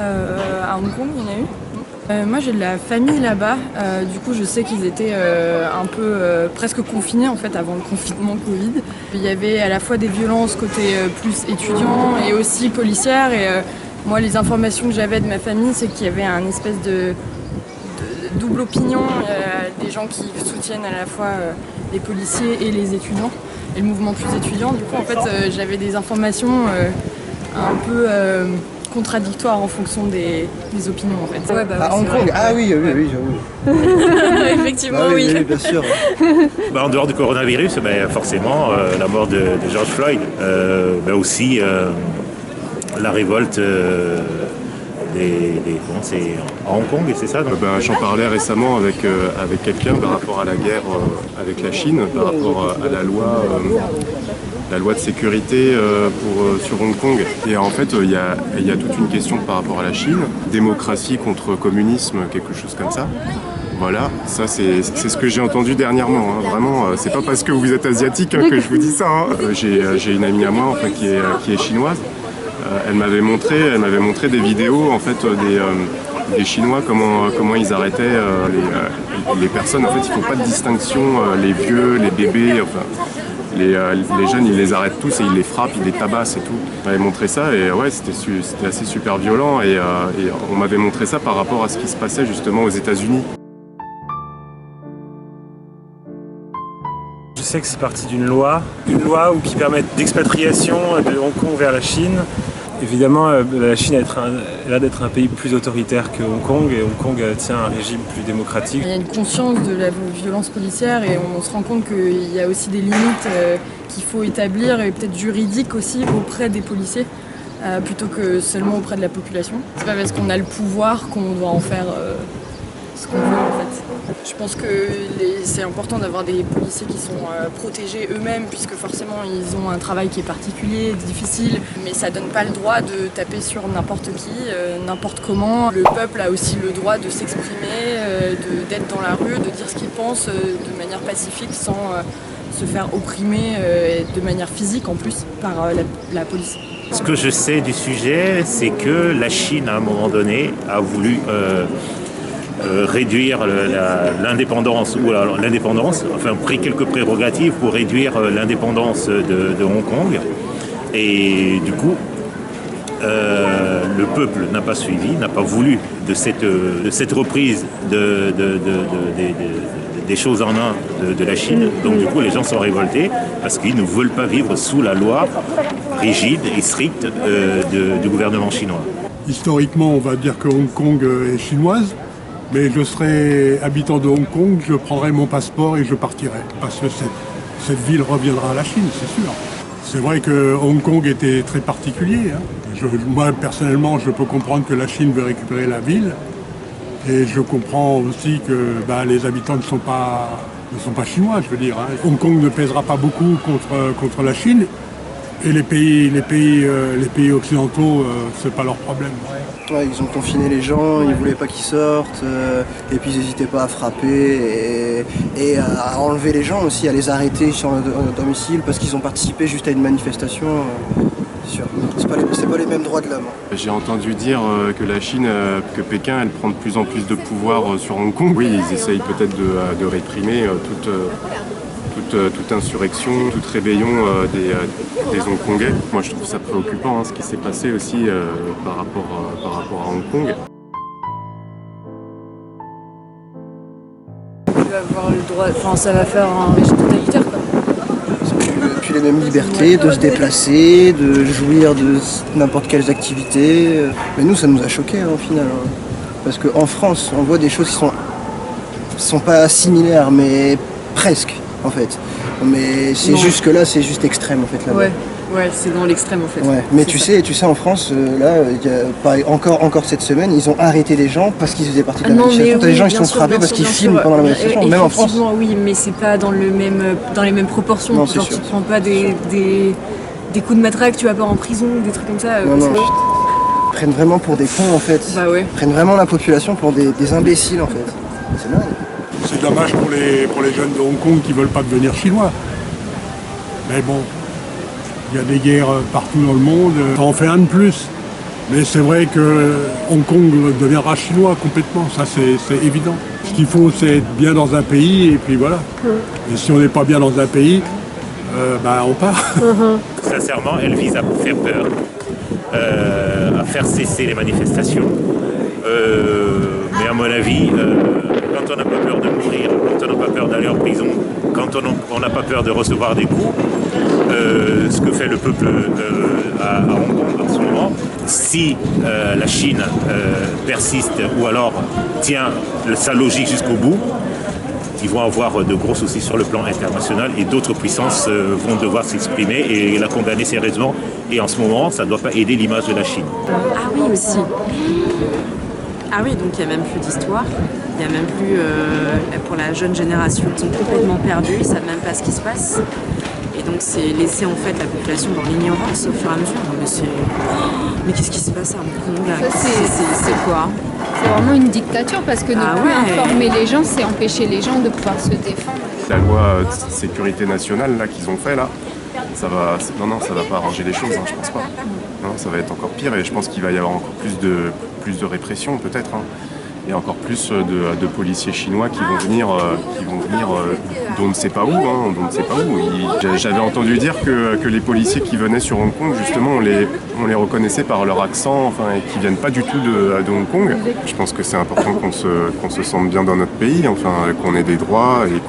À Hong Kong, il y en a eu. Moi j'ai de la famille là-bas, du coup je sais qu'ils étaient un peu presque confinés en fait avant le confinement Covid. Il y avait à la fois des violences côté plus étudiants et aussi policières et moi les informations que j'avais de ma famille c'est qu'il y avait un espèce de double opinion, des gens qui soutiennent à la fois les policiers et les étudiants et le mouvement plus étudiant. Du coup en fait j'avais des informations un peu contradictoire en fonction des opinions en fait. Ouais, bah, Hong Kong, ah oui, j'avoue. Effectivement, bah, oui. Oui, bien sûr. En dehors du coronavirus, forcément, la mort de George Floyd, mais aussi la révolte à Hong Kong, c'est ça J'en parlais récemment avec quelqu'un par rapport à la guerre avec la Chine, par rapport à la loi de sécurité sur Hong Kong. Et en fait, il y a toute une question par rapport à la Chine, démocratie contre communisme, quelque chose comme ça. Voilà, ça c'est ce que j'ai entendu dernièrement. Hein. Vraiment, c'est pas parce que vous êtes asiatique que je vous dis ça. Hein. J'ai une amie à moi qui est chinoise. Elle m'avait montré des vidéos en fait des Chinois comment ils arrêtaient les personnes. En fait, ils font pas de distinction, les vieux, les bébés. Enfin, les jeunes, ils les arrêtent tous et ils les frappent, ils les tabassent et tout. On m'avait montré ça et ouais, c'était assez super violent et on m'avait montré ça par rapport à ce qui se passait justement aux États-Unis. Je sais que c'est parti d'une loi qui permet d'expatriation de Hong Kong vers la Chine. Évidemment, la Chine a l'air d'être un pays plus autoritaire que Hong Kong et Hong Kong tient un régime plus démocratique. Il y a une conscience de la violence policière et on se rend compte qu'il y a aussi des limites qu'il faut établir et peut-être juridiques aussi auprès des policiers plutôt que seulement auprès de la population. C'est pas parce qu'on a le pouvoir qu'on doit en faire ce qu'on veut en fait. Je pense que c'est important d'avoir des policiers qui sont protégés eux-mêmes puisque forcément ils ont un travail qui est particulier, difficile, mais ça donne pas le droit de taper sur n'importe qui, n'importe comment. Le peuple a aussi le droit de s'exprimer, d'être dans la rue, de dire ce qu'il pense de manière pacifique sans se faire opprimer de manière physique en plus par la police. Ce que je sais du sujet, c'est que la Chine à un moment donné a voulu réduire l'indépendance, enfin pris quelques prérogatives pour réduire l'indépendance de Hong Kong. Et du coup, le peuple n'a pas suivi, n'a pas voulu de cette reprise des choses en un de la Chine. Donc du coup, les gens sont révoltés parce qu'ils ne veulent pas vivre sous la loi rigide et stricte du gouvernement chinois. Historiquement, on va dire que Hong Kong est chinoise. Mais je serai habitant de Hong Kong, je prendrai mon passeport et je partirai. Parce que cette ville reviendra à la Chine, c'est sûr. C'est vrai que Hong Kong était très particulier. Hein. Moi, personnellement, je peux comprendre que la Chine veut récupérer la ville. Et je comprends aussi que les habitants ne sont pas chinois, je veux dire. Hein. Hong Kong ne pèsera pas beaucoup contre la Chine. Et les pays occidentaux, c'est pas leur problème. Ouais, ils ont confiné les gens, ils voulaient pas qu'ils sortent, et puis ils n'hésitaient pas à frapper et à enlever les gens aussi, à les arrêter sur leur domicile parce qu'ils ont participé juste à une manifestation. C'est sûr, c'est pas les mêmes droits de l'homme. J'ai entendu dire que la Chine, que Pékin, elle prend de plus en plus de pouvoir sur Hong Kong. Oui, ils essayent peut-être de réprimer toute insurrection, toute rébellion des Hongkongais. Moi je trouve ça préoccupant ce qui s'est passé aussi par rapport à Hong Kong. Tu vas avoir le droit, ça va faire un régime totalitaire quoi. C'est plus les mêmes libertés de se déplacer, de jouir de n'importe quelles activités. Mais nous ça nous a choqués au final. Parce qu'en France on voit des choses qui sont pas similaires mais presque. En fait, mais c'est juste que là, c'est juste extrême en fait là-bas. Ouais, c'est dans l'extrême en fait. Ouais, mais tu sais, en France, là, encore cette semaine, ils ont arrêté des gens parce qu'ils faisaient partie de la manifestation. T'as des gens qui sont frappés parce qu'ils filment pendant la manifestation, même en France. Effectivement, oui, mais c'est pas dans les mêmes proportions. Non, genre, tu prends pas des coups de matraque, tu vas pas en prison, des trucs comme ça. Non. Ils prennent vraiment pour des cons en fait. Bah ouais. Ils prennent vraiment la population pour des imbéciles en fait. C'est dingue. C'est dommage pour les jeunes de Hong Kong qui ne veulent pas devenir chinois. Mais bon, il y a des guerres partout dans le monde, ça en fait un de plus. Mais c'est vrai que Hong Kong deviendra chinois complètement, ça c'est évident. Ce qu'il faut, c'est être bien dans un pays et puis voilà. Et si on n'est pas bien dans un pays, on part. Sincèrement, elle vise à faire peur, à faire cesser les manifestations. Mais à mon avis, quand on n'a pas peur de mourir, quand on n'a pas peur d'aller en prison, quand on n'a pas peur de recevoir des coups, ce que fait le peuple à Hong Kong en ce moment, si la Chine persiste ou alors tient sa logique jusqu'au bout, ils vont avoir de gros soucis sur le plan international et d'autres puissances vont devoir s'exprimer et la condamner sérieusement. Et en ce moment, ça ne doit pas aider l'image de la Chine. Ah oui, aussi. Ah oui, donc il n'y a même plus d'histoire. Il n'y a même plus, pour la jeune génération, ils sont complètement perdus, ils ne savent même pas ce qui se passe. Et donc c'est laisser en fait la population dans l'ignorance au fur et à mesure. Mais qu'est-ce qui se passe à Hong Kong là? C'est quoi? C'est vraiment une dictature parce que ne plus informer les gens, c'est empêcher les gens de pouvoir se défendre. La loi de sécurité nationale là qu'ils ont fait là, ça va pas arranger les choses, hein, je pense pas. Non, ça va être encore pire et je pense qu'il va y avoir encore plus de répression peut-être. Hein. Et encore plus de policiers chinois qui vont venir d'on ne sait pas où. J'avais entendu dire que les policiers qui venaient sur Hong Kong, justement, on les reconnaissait par leur accent, enfin, et qui viennent pas du tout de Hong Kong. Je pense que c'est important qu'on se sente bien dans notre pays, enfin, qu'on ait des droits et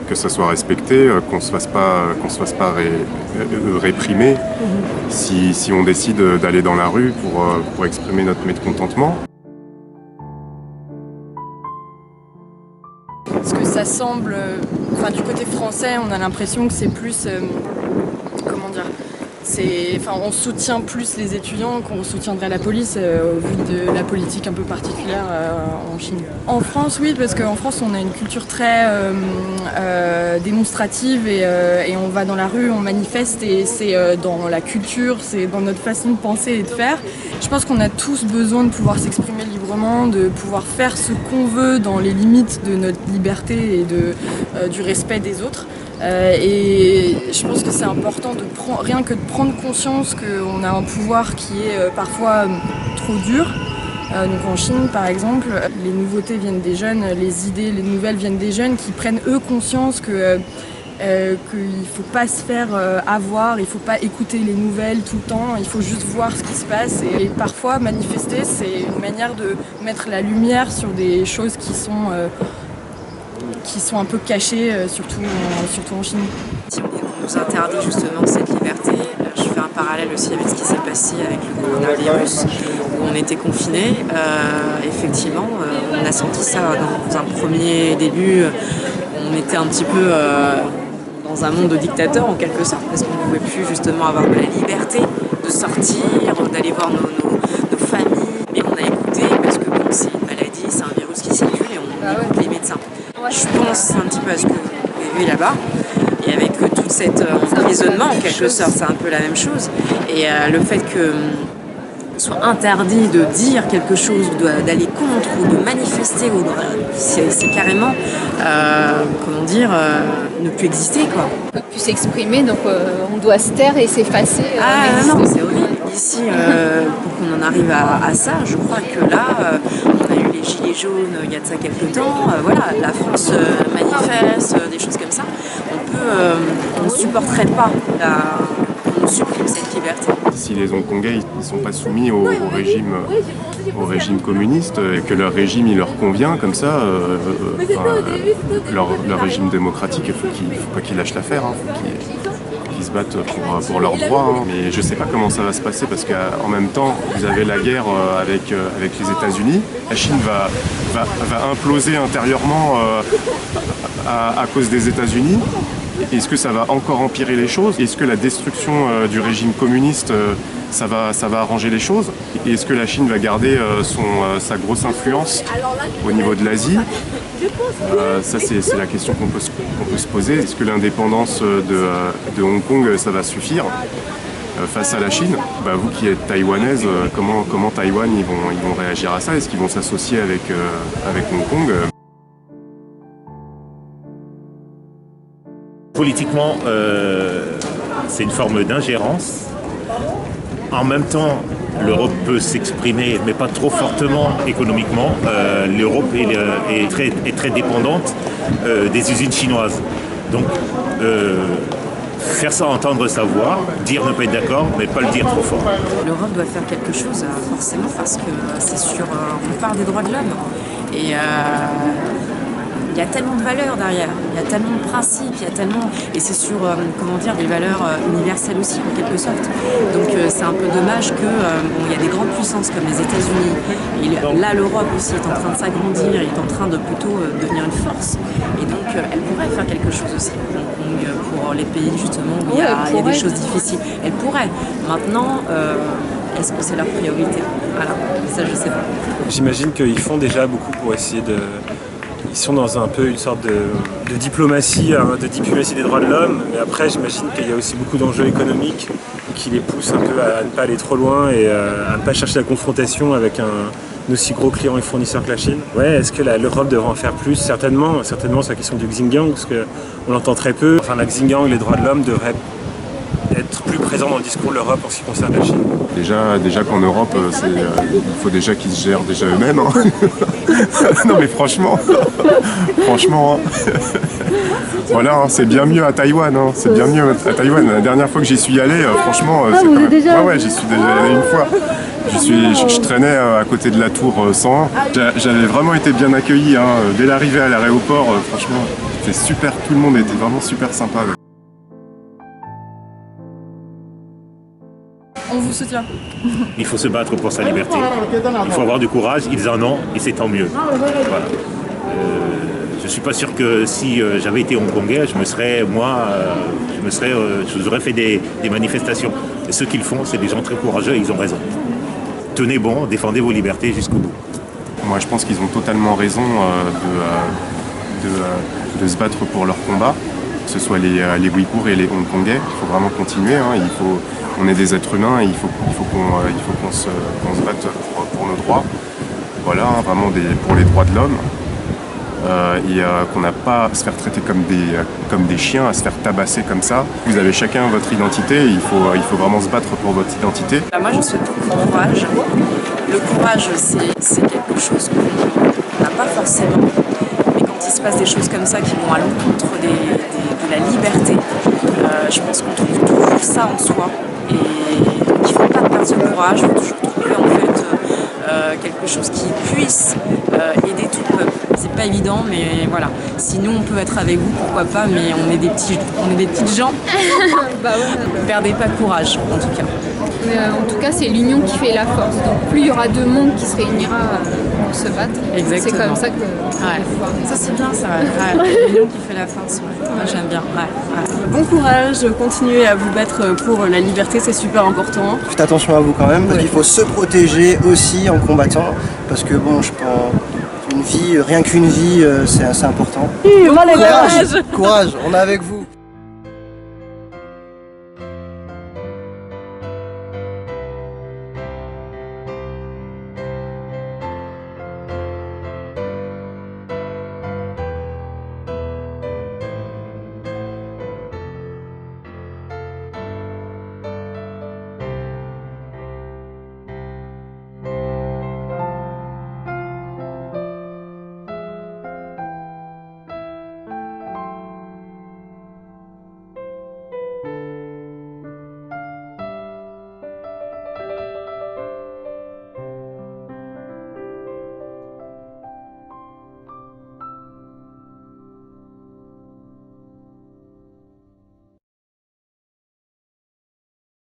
que ça soit respecté, qu'on se fasse pas réprimer si on décide d'aller dans la rue pour exprimer notre mécontentement. Parce que ça semble, du côté français, on a l'impression que c'est plus, on soutient plus les étudiants qu'on soutiendrait la police au vu de la politique un peu particulière en Chine. En France, oui, parce qu'en France, on a une culture très démonstrative et on va dans la rue, on manifeste et c'est dans la culture, c'est dans notre façon de penser et de faire. Je pense qu'on a tous besoin de pouvoir s'exprimer librement, de pouvoir faire ce qu'on veut dans les limites de notre liberté et du respect des autres. Et je pense que c'est important rien que de prendre conscience qu'on a un pouvoir qui est parfois trop dur. Donc en Chine par exemple, les nouveautés viennent des jeunes, les idées, les nouvelles viennent des jeunes qui prennent eux conscience qu'il ne faut pas se faire avoir, il ne faut pas écouter les nouvelles tout le temps, il faut juste voir ce qui se passe. Et parfois manifester, c'est une manière de mettre la lumière sur des choses qui sont un peu cachées, surtout en Chine. Si on nous interdit justement cette liberté, je fais un parallèle aussi avec ce qui s'est passé avec le coronavirus, où on était confinés. Effectivement, on a senti ça dans un premier début. On était un petit peu dans un monde de dictateurs en quelque sorte, parce qu'on ne pouvait plus justement avoir la liberté de sortir, d'aller voir nos familles. Mais on a écouté parce que bon, c'est une maladie, c'est un virus qui circule et on écoute les médecins. Je pense un petit peu à ce que vous avez vu là-bas. Et avec tout cet emprisonnement, en quelque sorte, c'est un peu la même chose. Et le fait que soit interdit de dire quelque chose, d'aller contre ou de manifester, c'est carrément, ne plus exister, quoi. On ne peut plus s'exprimer, donc on doit se taire et s'effacer. Non, c'est horrible. Ici, pour qu'on en arrive à ça, je crois que là, on a eu les gilets jaunes il y a de ça quelques temps. La France manifeste, des choses comme ça. On ne supporterait pas qu'on supprime cette liberté. Si les Hongkongais ne sont pas soumis au régime communiste et que leur régime il leur convient comme ça, leur régime démocratique, il faut pas qu'ils lâchent l'affaire, hein, faut qu'ils se battent pour leurs droits. Hein. Mais je ne sais pas comment ça va se passer parce qu'en même temps, vous avez la guerre avec les États-Unis. La Chine va imploser intérieurement à cause des États-Unis. Est-ce que ça va encore empirer les choses? Est-ce que la destruction du régime communiste, ça va arranger les choses? Et est-ce que la Chine va garder sa grosse influence au niveau de l'Asie? Ça, c'est la question qu'on peut se poser. Est-ce que l'indépendance de Hong Kong, ça va suffire face à la Chine? Vous qui êtes taïwanaise, comment Taïwan ils vont réagir à ça? Est-ce qu'ils vont s'associer avec Hong Kong? Politiquement, c'est une forme d'ingérence En même temps, l'Europe peut s'exprimer, mais pas trop fortement économiquement. L'Europe est très dépendante des usines chinoises. Donc, faire ça entendre sa voix, dire ne pas être d'accord, mais pas le dire trop fort. L'Europe doit faire quelque chose, forcément, parce que c'est sur... on parle des droits de l'homme. Et il y a tellement de valeurs derrière, il y a tellement de principes, il y a tellement... Et c'est sur, des valeurs universelles aussi, en quelque sorte. Donc c'est un peu dommage qu'il y a des grandes puissances comme les États-Unis. Et là, l'Europe aussi est en train de s'agrandir, est en train de plutôt devenir une force. Et donc, elle pourrait faire quelque chose aussi. Pour les pays, justement, où il y a des choses difficiles. Elle pourrait. Maintenant, est-ce que c'est leur priorité? Voilà, ça, je sais pas. J'imagine qu'ils font déjà beaucoup pour essayer de... Ils sont dans un peu une sorte de diplomatie, des droits de l'homme, mais après j'imagine qu'il y a aussi beaucoup d'enjeux économiques qui les poussent un peu à ne pas aller trop loin et à ne pas chercher la confrontation avec un aussi gros client et fournisseur que la Chine. Ouais, est-ce que l'Europe devrait en faire plus? Certainement, c'est la question du Xinjiang, parce qu'on l'entend très peu. Enfin, la Xinjiang, les droits de l'homme devraient être plus présents dans le discours de l'Europe en ce qui concerne la Chine. Déjà qu'en Europe, il faut déjà qu'ils se gèrent déjà eux-mêmes. Hein. Non mais franchement, voilà, hein, c'est bien mieux à Taïwan. Hein, c'est bien mieux à Taïwan. La dernière fois que j'y suis allé, franchement, c'est quand même... Ouais, j'y suis déjà allé une fois. Je traînais à côté de la tour 101. J'avais vraiment été bien accueilli. Hein. Dès l'arrivée à l'aéroport, franchement, c'était super. Tout le monde était vraiment super sympa. Ouais. On vous soutient. Il faut se battre pour sa liberté. Il faut avoir du courage, ils en ont, et c'est tant mieux. Voilà. Je ne suis pas sûr que si j'avais été hongkongais, je aurais fait des manifestations. Et ceux qui le font, c'est des gens très courageux et ils ont raison. Tenez bon, défendez vos libertés jusqu'au bout. Moi, je pense qu'ils ont totalement raison de se battre pour leur combat, que ce soit les Ouïghours et les Hongkongais. Il faut vraiment continuer. Hein. On est des êtres humains et il faut qu'on se batte pour nos droits. Voilà, hein, vraiment pour les droits de l'homme. Qu'on n'a pas à se faire traiter comme des chiens, à se faire tabasser comme ça. Vous avez chacun votre identité et il faut vraiment se battre pour votre identité. Moi, je souhaite beaucoup de courage. Le courage, c'est quelque chose qu'on n'a pas forcément. Mais quand il se passe des choses comme ça qui vont à l'encontre de la liberté, je pense qu'on trouve toujours ça en soi. Et donc, il ne faut pas perdre ce courage, il faut toujours trouver en fait quelque chose qui puisse aider tout le peuple. C'est pas évident, mais voilà. Si nous on peut être avec vous, pourquoi pas, mais on est des petites gens. Bah ouais. Perdez pas courage, en tout cas. Mais en tout cas, c'est l'union qui fait la force. Donc plus il y aura deux mondes qui se réunira pour se battre. Exactement. C'est comme ça que... Ouais. Ça c'est bien ça. Ouais. L'union qui fait la force. Ouais. Moi j'aime bien. Ouais. Bon courage, continuez à vous battre pour la liberté, c'est super important. Faites attention à vous quand même, parce qu'il faut se protéger aussi en combattant, parce que bon, je pense... Une vie, rien qu'une vie, c'est assez important. Courage, courage, on est avec vous.